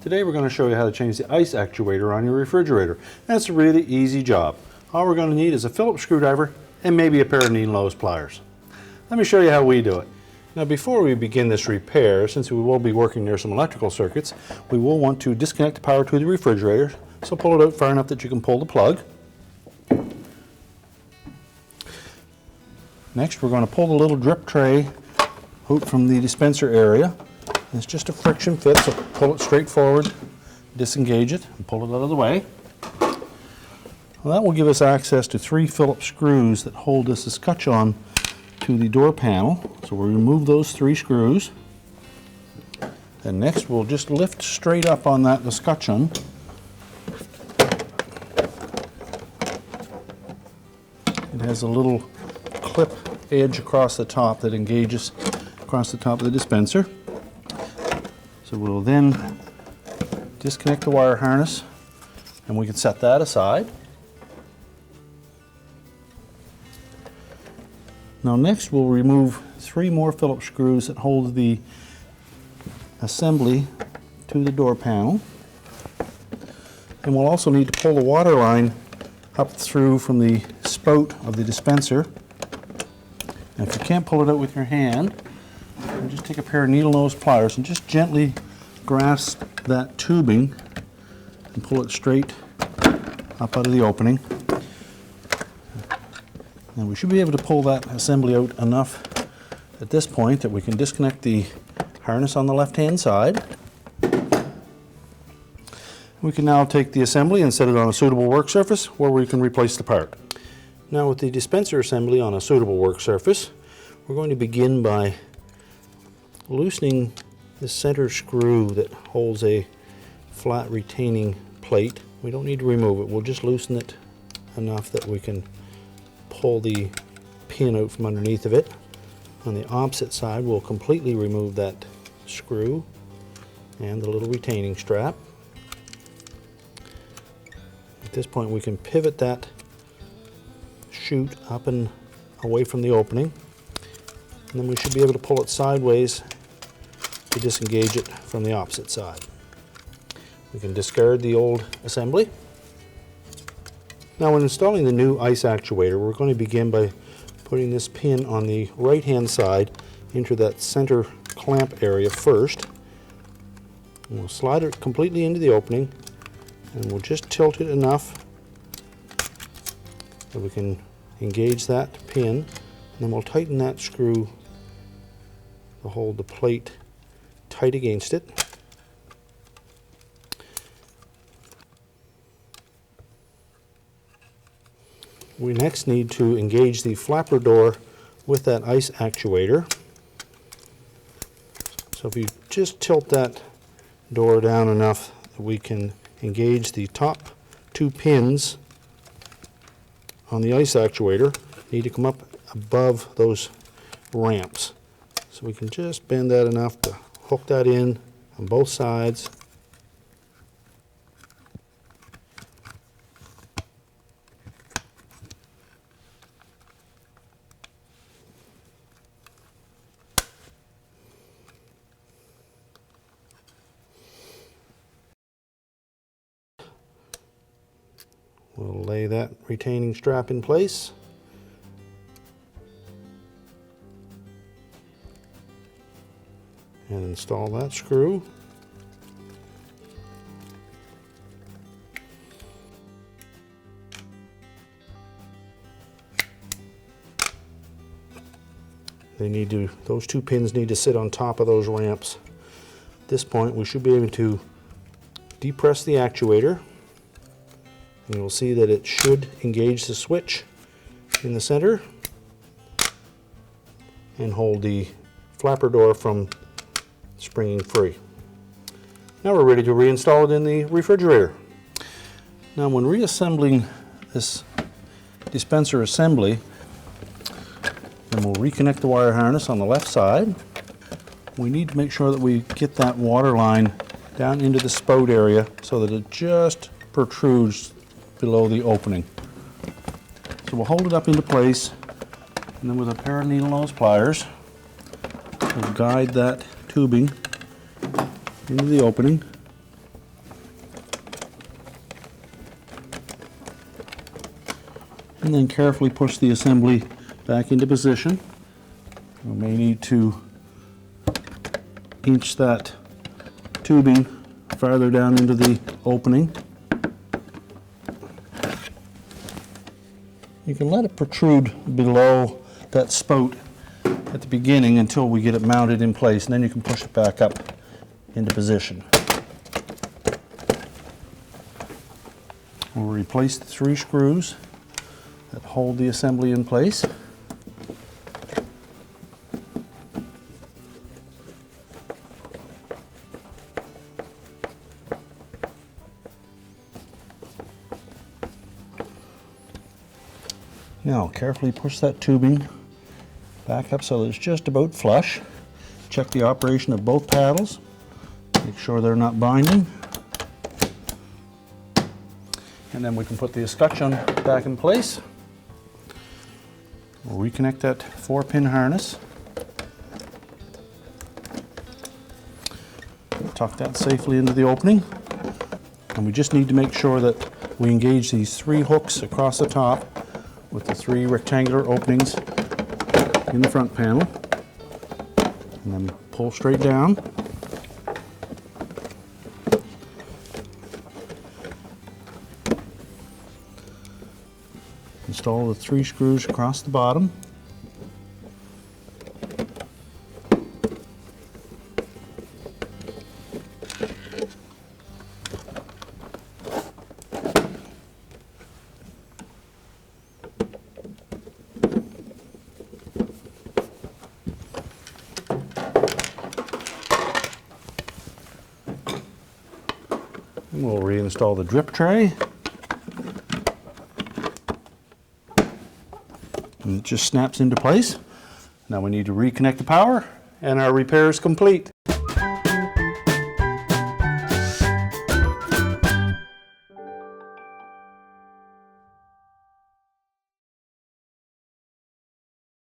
Today we're going to show you how to change the ice actuator on your refrigerator. And it's a really easy job. All we're going to need is a Phillips screwdriver and maybe a pair of needle nose pliers. Let me show you how we do it. Now before we begin this repair, since we will be working near some electrical circuits, we will want to disconnect the power to the refrigerator. So pull it out far enough that you can pull the plug. Next we're going to pull the little drip tray out from the dispenser area. It's just a friction fit, so pull it straight forward, disengage it, and pull it out of the way. Well, that will give us access to 3 Phillips screws that hold this escutcheon to the door panel. So we'll remove those 3 screws. And next we'll just lift straight up on that escutcheon. It has a little clip edge across the top that engages across the top of the dispenser. So we'll then disconnect the wire harness and we can set that aside. Now next we'll remove 3 more Phillips screws that hold the assembly to the door panel. And we'll also need to pull the water line up through from the spout of the dispenser. And if you can't pull it out with your hand, just take a pair of needle nose pliers and just gently grasp that tubing and pull it straight up out of the opening. And we should be able to pull that assembly out enough at this point that we can disconnect the harness on the left-hand side. We can now take the assembly and set it on a suitable work surface where we can replace the part. Now with the dispenser assembly on a suitable work surface, we're going to begin by loosening the center screw that holds a flat retaining plate. We don't need to remove it, we'll just loosen it enough that we can pull the pin out from underneath of it. On the opposite side we'll completely remove that screw and the little retaining strap. At this point we can pivot that chute up and away from the opening, and then we should be able to pull it sideways to disengage it from the opposite side. We can discard the old assembly. Now when installing the new ice actuator, we're going to begin by putting this pin on the right hand side into that center clamp area first. And we'll slide it completely into the opening and we'll just tilt it enough that we can engage that pin, and then we'll tighten that screw to hold the plate tight against it. We next need to engage the flapper door with that ice actuator. So if you just tilt that door down enough that we can engage the top 2 pins on the ice actuator, need to come up above those ramps. So we can just bend that enough to hook that in on both sides. We'll lay that retaining strap in place. And install that screw. Those 2 pins need to sit on top of those ramps. At this point we should be able to depress the actuator. And you'll see that it should engage the switch in the center and hold the flapper door from springing free. Now we're ready to reinstall it in the refrigerator. Now when reassembling this dispenser assembly, then we'll reconnect the wire harness on the left side. We need to make sure that we get that water line down into the spout area so that it just protrudes below the opening. So we'll hold it up into place, and then with a pair of needle nose pliers, we'll guide that tubing into the opening. And then carefully push the assembly back into position. We may need to inch that tubing farther down into the opening. You can let it protrude below that spout at the beginning until we get it mounted in place, and then you can push it back up into position. We'll replace the 3 screws that hold the assembly in place. Now carefully push that tubing back up so that it's just about flush. Check the operation of both paddles. Make sure they're not binding. And then we can put the escutcheon back in place. We'll reconnect that 4-pin harness. Tuck that safely into the opening. And we just need to make sure that we engage these 3 hooks across the top with the 3 rectangular openings in the front panel. And then pull straight down. Install the 3 screws across the bottom. And we'll reinstall the drip tray. And it just snaps into place. Now we need to reconnect the power, and our repair is complete.